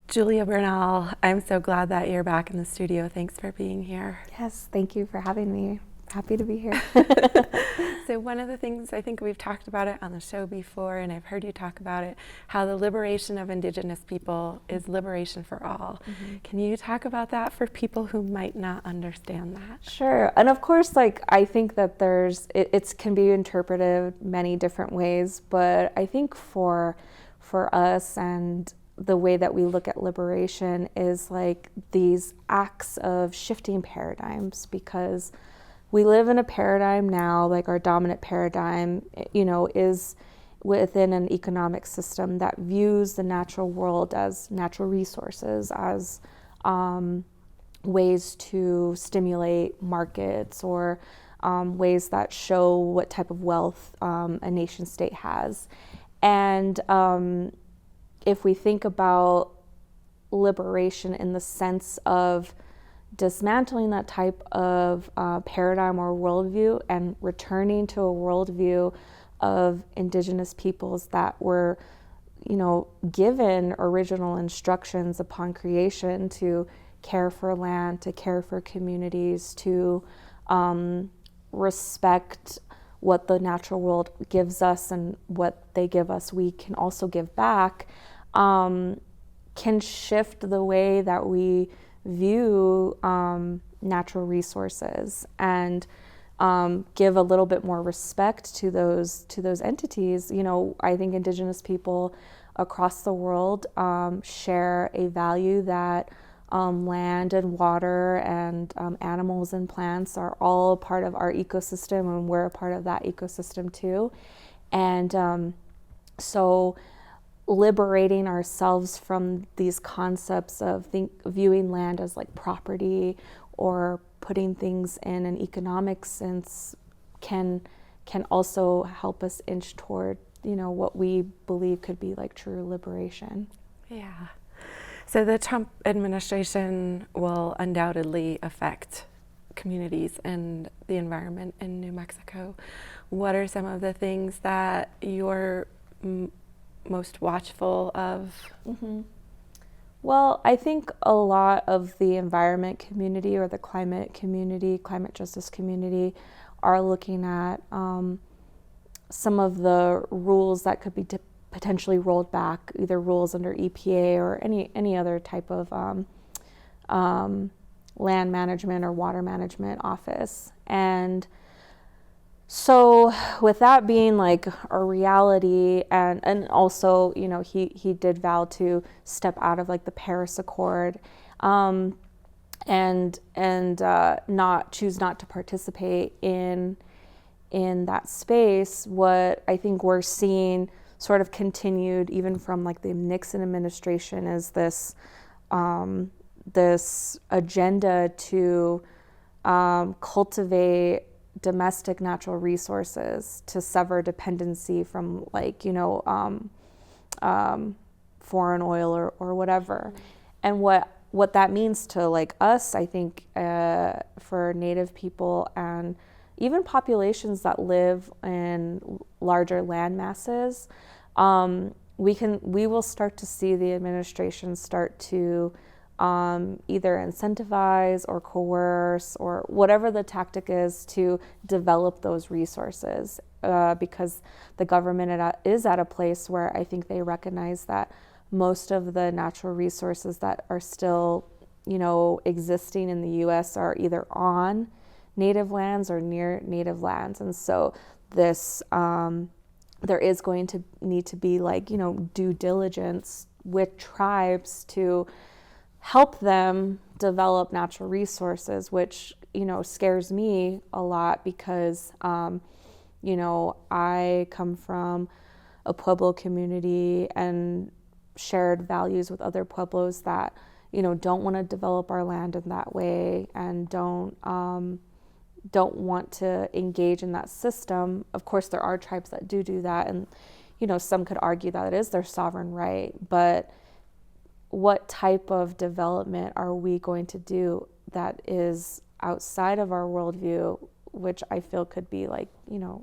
Julia Bernal, I'm so glad that you're back in the studio. Thanks for being here. Yes, thank you for having me. Happy to be here. So one of the things, I think we've talked about it on the show before, and I've heard you talk about it, how the liberation of Indigenous people is liberation for all. Mm-hmm. Can you talk about that for people who might not understand that? Sure. And of course, I think that it can be interpreted many different ways, but I think for us and the way that we look at liberation is like these acts of shifting paradigms, because we live in a paradigm now, like our dominant paradigm, is within an economic system that views the natural world as natural resources, as ways to stimulate markets, or ways that show what type of wealth a nation state has. And if we think about liberation in the sense of dismantling that type of paradigm or worldview and returning to a worldview of Indigenous peoples that were, given original instructions upon creation to care for land, to care for communities, to respect what the natural world gives us and what they give us, we can also give back, can shift the way that we view natural resources and give a little bit more respect to those entities. I think Indigenous people across the world share a value that land and water and animals and plants are all part of our ecosystem, and we're a part of that ecosystem too. And so liberating ourselves from these concepts of viewing land as like property or putting things in an economic sense can also help us inch toward what we believe could be like true liberation. Yeah. So the Trump administration will undoubtedly affect communities and the environment in New Mexico. What are some of the things that you're most watchful of? Mm-hmm. Well, I think a lot of the environment community or the climate community, climate justice community, are looking at some of the rules that could be potentially rolled back, either rules under EPA or any other type of land management or water management office. And so with that being like a reality, and also, he did vow to step out of like the Paris Accord, and not to participate in that space. What I think we're seeing sort of continued even from like the Nixon administration is this agenda to cultivate domestic natural resources, to sever dependency from foreign oil or whatever. Mm-hmm. And what that means to like us, I think, for Native people and even populations that live in larger land masses, we will start to see the administration start to either incentivize or coerce or whatever the tactic is to develop those resources, because the government is at a place where I think they recognize that most of the natural resources that are still, existing in the U.S. are either on native lands or near native lands. And so this, there is going to need to be due diligence with tribes to help them develop natural resources, which, scares me a lot because, I come from a Pueblo community and shared values with other Pueblos that, don't want to develop our land in that way and don't want to engage in that system. Of course, there are tribes that do that, and, some could argue that it is their sovereign right, but what type of development are we going to do that is outside of our worldview, which I feel could be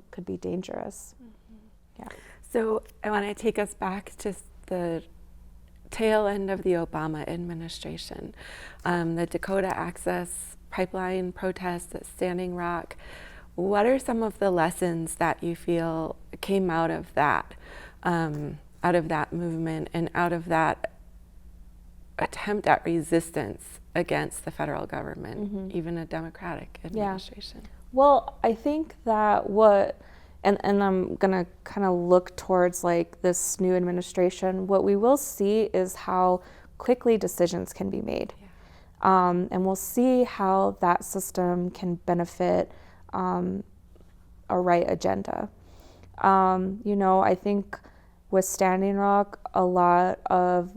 could be dangerous. Mm-hmm. Yeah. So I want to take us back to the tail end of the Obama administration. The Dakota Access Pipeline protests at Standing Rock. What are some of the lessons that you feel came out of that movement and out of that attempt at resistance against the federal government, even a Democratic administration? Yeah. Well, I think that and I'm gonna kind of look towards like this new administration, what we will see is how quickly decisions can be made. Yeah. And we'll see how that system can benefit a right agenda. I think with Standing Rock, a lot of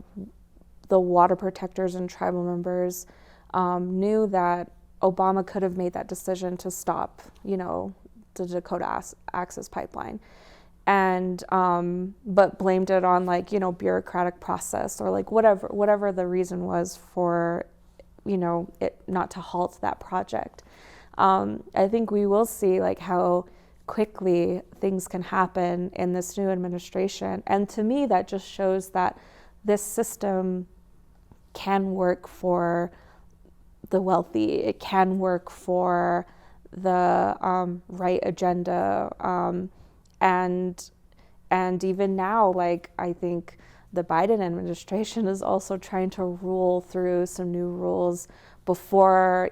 the water protectors and tribal members knew that Obama could have made that decision to stop, the Dakota Access Pipeline, and but blamed it on bureaucratic process or whatever the reason was for it not to halt that project. I think we will see how quickly things can happen in this new administration, and to me that just shows that this system can work for the wealthy. It can work for the right agenda, and even now, I think the Biden administration is also trying to rule through some new rules before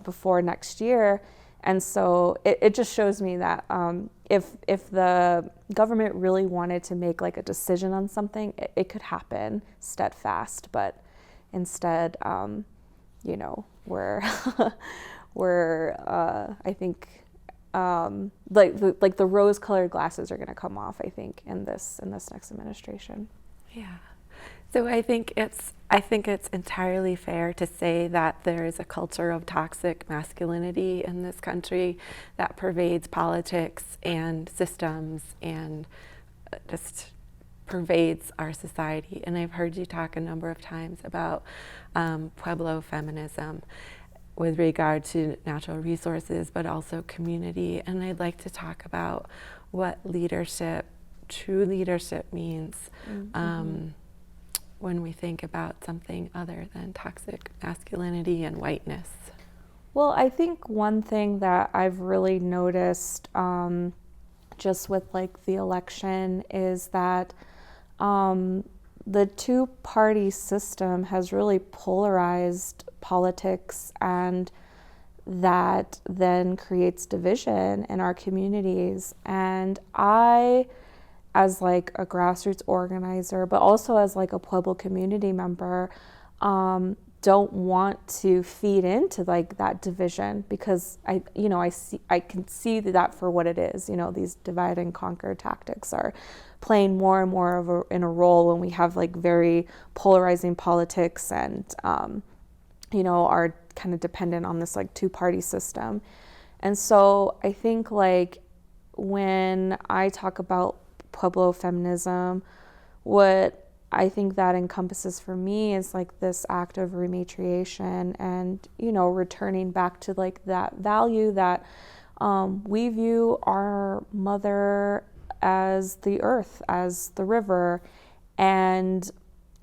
before next year, and so it just shows me that if the government really wanted to make a decision on something, it could happen steadfast, but instead, we're I think the rose-colored glasses are going to come off, I think, in this next administration. Yeah. So I think it's entirely fair to say that there is a culture of toxic masculinity in this country that pervades politics and systems and just pervades our society. And I've heard you talk a number of times about Pueblo feminism with regard to natural resources, but also community. And I'd like to talk about what true leadership means when we think about something other than toxic masculinity and whiteness. Well, I think one thing that I've really noticed just with the election is that the two-party system has really polarized politics, and that then creates division in our communities. And I, as a grassroots organizer, but also as a Pueblo community member, don't want to feed into that division, because I can see that for what it is. These divide and conquer tactics are playing more and more in a role when we have very polarizing politics and are kind of dependent on this two-party system. And so I think when I talk about Pueblo feminism, what I think that encompasses for me is this act of rematriation and returning back to that value that we view our mother as the earth, as the river, and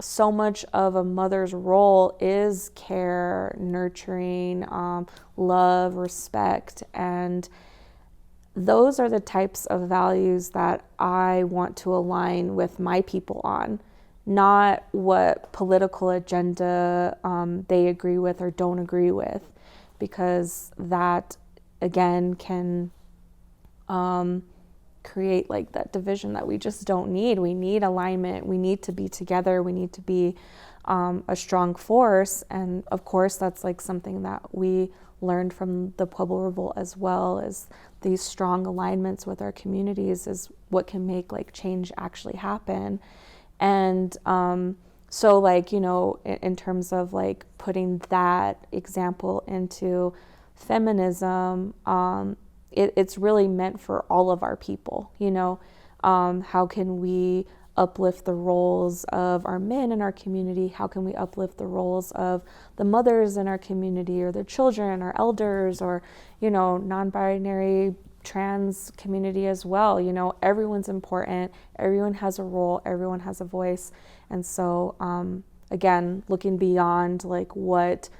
so much of a mother's role is care, nurturing, love, respect, and those are the types of values that I want to align with my people on, not what political agenda they agree with or don't agree with, because that, again, can create that division that we just don't need. We need alignment. We need to be together. We need to be a strong force. And of course, that's something that we learned from the Pueblo Revolt as well, as these strong alignments with our communities is what can make change actually happen. And so in terms of putting that example into feminism, it's really meant for all of our people. How can we uplift the roles of our men in our community? How can we uplift the roles of the mothers in our community, or their children, or elders, or non-binary trans community as well. You know, everyone's important, everyone has a role, everyone has a voice. And so again, looking beyond like what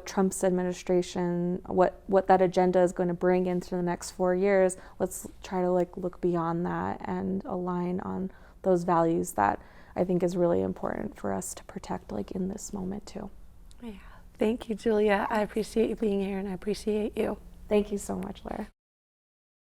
Trump's administration, what that agenda is going to bring into the next 4 years, let's try to like look beyond that and align on those values that I think is really important for us to protect like in this moment too. Yeah. Thank you, Julia. I appreciate you being here and I appreciate you. Thank you so much, Lara.